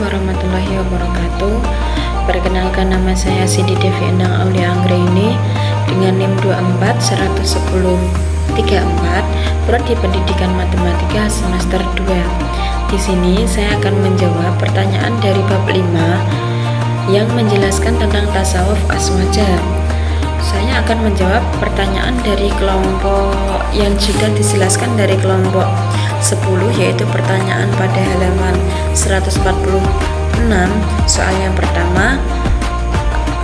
warahmatullahi wabarakatuh. Perkenalkan, nama saya Siti Devi Endang Aulia Anggraini dengan NIM 241034, Prodi Pendidikan Matematika semester 2. Di sini saya akan menjawab pertanyaan dari bab 5 yang menjelaskan tentang tasawuf aswaja. Saya akan menjawab pertanyaan dari kelompok yang juga dijelaskan dari kelompok 10, yaitu pertanyaan pada halaman 146, soal yang pertama,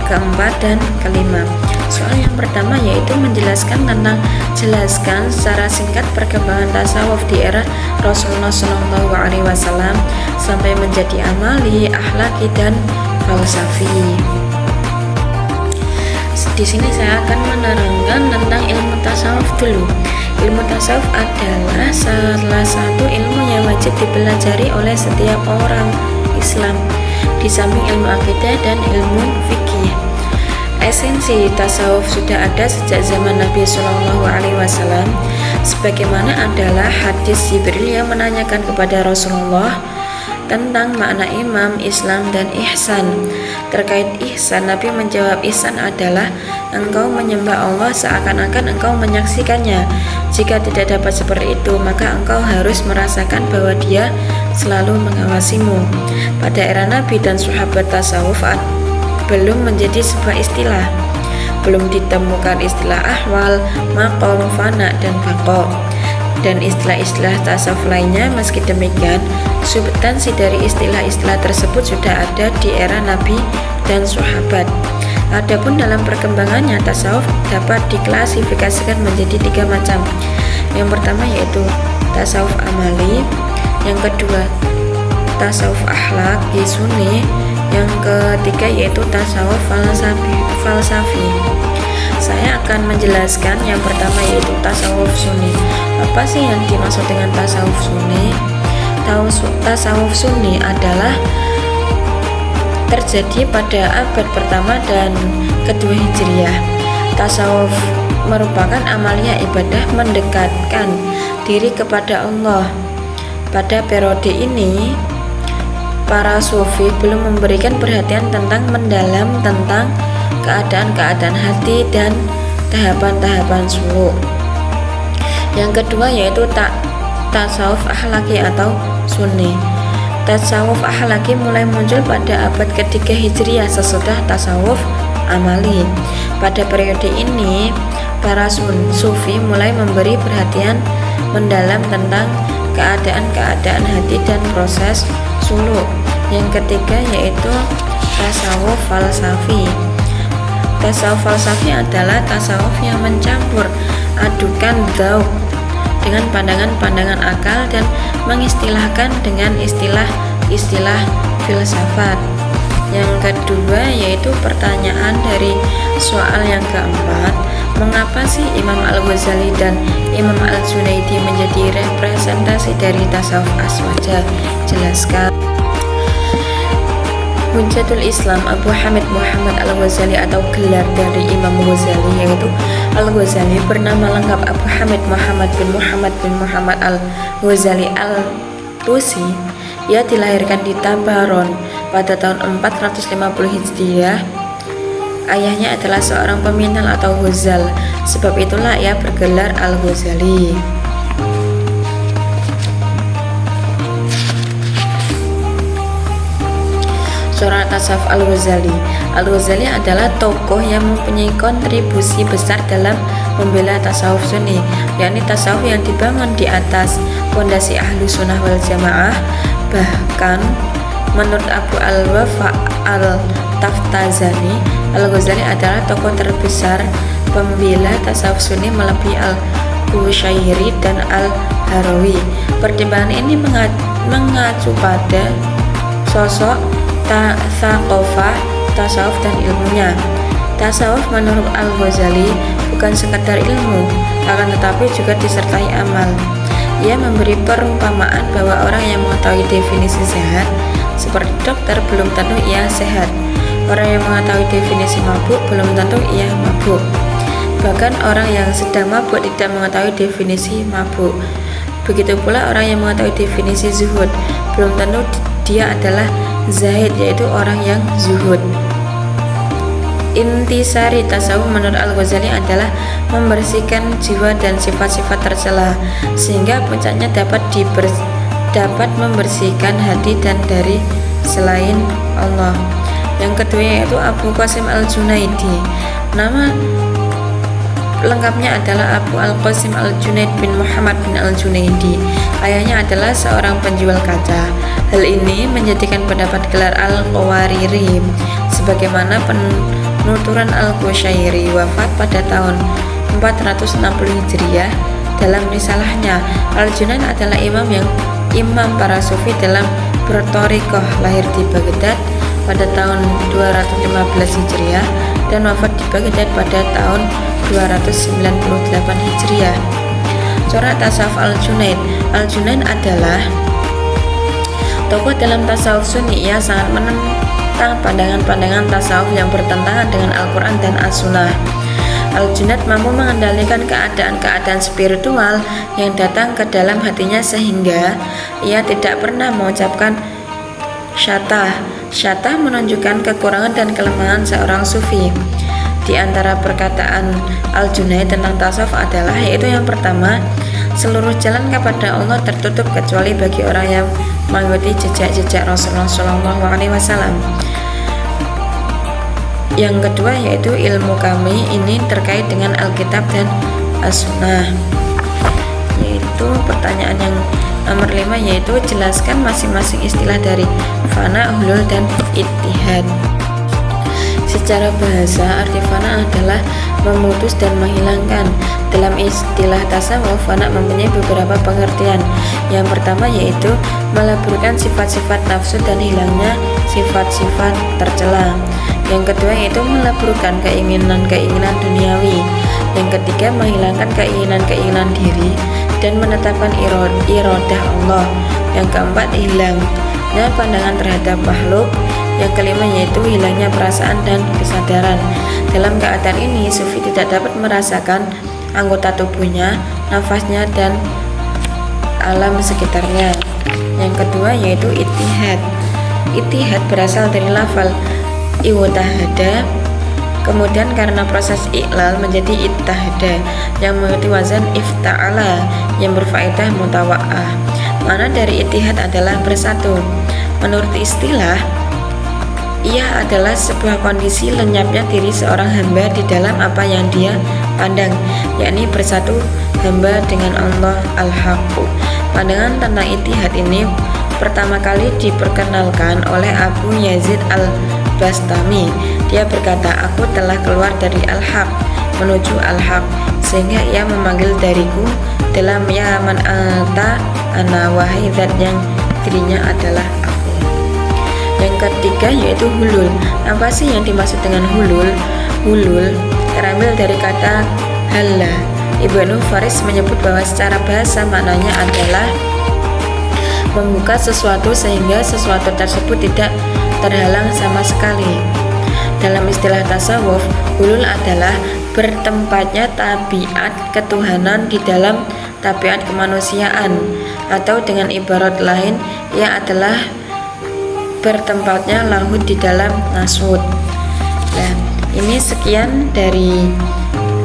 keempat, dan kelima. Soal yang pertama yaitu menjelaskan tentang jelaskan secara singkat perkembangan tasawuf di era Rasulullah SAW sampai menjadi amali, akhlaki, dan falsafi. Di sini saya akan menerangkan tentang ilmu tasawuf dulu. Ilmu tasawuf adalah salah satu ilmu yang wajib dipelajari oleh setiap orang Islam, di samping ilmu akidah dan ilmu fikih. Esensi tasawuf sudah ada sejak zaman Nabi SAW, sebagaimana adalah hadis Jibril yang menanyakan kepada Rasulullah tentang makna imam, Islam, dan ihsan. Terkait ihsan, Nabi menjawab, ihsan adalah engkau menyembah Allah seakan-akan engkau menyaksikannya. Jika tidak dapat seperti itu, maka engkau harus merasakan bahwa Dia selalu mengawasimu. Pada era Nabi dan sahabat, tasawuf belum menjadi sebuah istilah. Belum ditemukan istilah ahwal, maqam, fana, dan baqa, dan istilah-istilah tasawuf lainnya. Meski demikian, substansi dari istilah-istilah tersebut sudah ada di era Nabi dan sahabat. Adapun dalam perkembangannya, tasawuf dapat diklasifikasikan menjadi 3 macam. Yang pertama yaitu tasawuf amali, yang kedua tasawuf akhlak sunni, yang ketiga yaitu tasawuf falsafi. Saya akan menjelaskan yang pertama yaitu tasawuf sunni. Apa sih yang dimaksud dengan tasawuf sunni? Tasawuf sunni adalah terjadi pada abad pertama dan kedua Hijriah. Tasawuf merupakan amalia ibadah mendekatkan diri kepada Allah. Pada periode ini, para sufi belum memberikan perhatian mendalam tentang keadaan-keadaan hati dan tahapan-tahapan suluk. Yang kedua yaitu tasawuf akhlaki atau sunni. Tasawuf akhlaki mulai muncul pada abad ketiga Hijriah sesudah tasawuf amali. Pada periode ini, para sufi mulai memberi perhatian mendalam tentang keadaan-keadaan hati dan proses suluk. Yang ketiga yaitu tasawuf falsafi. Tasawuf falsafi adalah tasawuf yang mencampur adukan dzauq dengan pandangan-pandangan akal dan mengistilahkan dengan istilah-istilah filsafat. Yang kedua yaitu pertanyaan dari soal yang keempat, mengapa sih Imam Al-Ghazali dan Imam Al-Junaidi menjadi representasi dari tasawuf aswaja? Jelaskan. Hujjatul Islam Abu Hamid Muhammad Al-Ghazali atau gelar dari Imam Ghazali yaitu Al-Ghazali bernama lengkap Abu Hamid Muhammad bin Muhammad Al-Ghazali Al-Tusi. Ia dilahirkan di Tabaron pada tahun 450 Hijriah. Ayahnya adalah seorang pemintal atau ghazal, sebab itulah ia bergelar Al-Ghazali. Seorang tasawuf Al-Ghazali. Al-Ghazali adalah tokoh yang mempunyai kontribusi besar dalam membela tasawuf sunni, yakni tasawuf yang dibangun di atas fondasi ahlu sunnah wal jamaah. Bahkan menurut Abu Al-Wafa Al-Taftazani, Al-Ghazali adalah tokoh terbesar pembela tasawuf sunni melebihi Al-Qushairi dan Al-Harawi. Pertimbangan ini mengacu pada sosok thaqafah tasawuf dan ilmunya. Tasawuf menurut Al-Ghazali bukan sekadar ilmu, akan tetapi juga disertai amal. Ia memberi perumpamaan bahwa orang yang mengetahui definisi sehat seperti dokter belum tentu ia sehat. Orang yang mengetahui definisi mabuk belum tentu ia mabuk. Bahkan orang yang sedang mabuk tidak mengetahui definisi mabuk. Begitu pula orang yang mengetahui definisi zuhud belum tentu dia adalah zahid, yaitu orang yang zuhud. Intisari tasawuf menurut Al-Ghazali adalah membersihkan jiwa dan sifat-sifat tercela sehingga puncaknya dapat membersihkan hati dan dari selain Allah. Yang kedua yaitu Abu Qasim Al-Junaidi. Nama lengkapnya adalah Abu Al-Qasim Al-Junaid bin Muhammad bin Al-Junaidi. Ayahnya adalah seorang penjual kaca. Hal ini menjadikan pendapat gelar Al-Qawariri sebagaimana penuturan Al-Qushairi wafat pada tahun 460 Hijriah. Dalam risalahnya, Al-Junaid adalah imam para sufi dalam bertorikoh, lahir di Baghdad pada tahun 215 Hijriah dan wafat di Baghdad pada tahun 298 Hijriah. Corak tasawuf Al-Junaid. Al-Junaid adalah tokoh dalam tasawuf Sunni. Ia sangat menentang pandangan-pandangan tasawuf yang bertentangan dengan Al-Quran dan As-Sunnah. Al-Junaid mampu mengendalikan keadaan-keadaan spiritual yang datang ke dalam hatinya sehingga ia tidak pernah mengucapkan syatah. Syatah menunjukkan kekurangan dan kelemahan seorang sufi. Di antara perkataan Al-Junaid tentang tasawuf adalah yaitu yang pertama, seluruh jalan kepada Allah tertutup kecuali bagi orang yang mengikuti jejak-jejak Rasulullah SAW. Yang kedua yaitu ilmu kami ini terkait dengan Alkitab dan As-Sunnah. Yaitu pertanyaan yang nomor 5 yaitu jelaskan masing-masing istilah dari fana, hulul, dan ittihad. Secara bahasa, arti fana adalah memutus dan menghilangkan. Dalam istilah tasawuf, fana mempunyai beberapa pengertian. Yang pertama yaitu meleburkan sifat-sifat nafsu dan hilangnya sifat-sifat tercela. Yang kedua yaitu meleburkan keinginan-keinginan duniawi. Yang ketiga menghilangkan keinginan-keinginan diri dan menetapkan iradah Allah. Yang keempat hilangnya pandangan terhadap makhluk. Yang kelima yaitu hilangnya perasaan dan kesadaran. Dalam keadaan ini sufi tidak dapat merasakan anggota tubuhnya, nafasnya, dan alam sekitarnya. Yang kedua yaitu ittihad. Ittihad berasal dari lafal iwtahada, kemudian karena proses iqlal menjadi ittahada yang mengikuti wazan ifta'ala yang berfaedah mutawa'ah. Makna dari ittihad adalah bersatu. Menurut istilah, ia adalah sebuah kondisi lenyapnya diri seorang hamba di dalam apa yang dia pandang, yakni bersatu hamba dengan Allah Al-Haqq. Pandangan tentang ittihad ini pertama kali diperkenalkan oleh Abu Yazid Al-Bastami. Dia berkata, aku telah keluar dari Al-Haqq menuju Al-Haqq, sehingga ia memanggil dariku dalam ya man anta ana, wahai zat yang dirinya adalah aku. Yang ketiga yaitu hulul. Apa sih yang dimaksud dengan hulul? Hulul terambil dari kata halla. Ibnu Faris menyebut bahwa secara bahasa maknanya adalah membuka sesuatu sehingga sesuatu tersebut tidak terhalang sama sekali. Dalam istilah tasawuf, hulul adalah bertempatnya tabiat ketuhanan di dalam tabiat kemanusiaan, atau dengan ibarat lain, ia adalah bertempatnya lahud di dalam nasud. Nah, ini sekian dari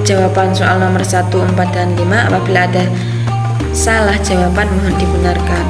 jawaban soal nomor 1, 4, dan 5. Apabila ada salah jawaban mohon dibenarkan.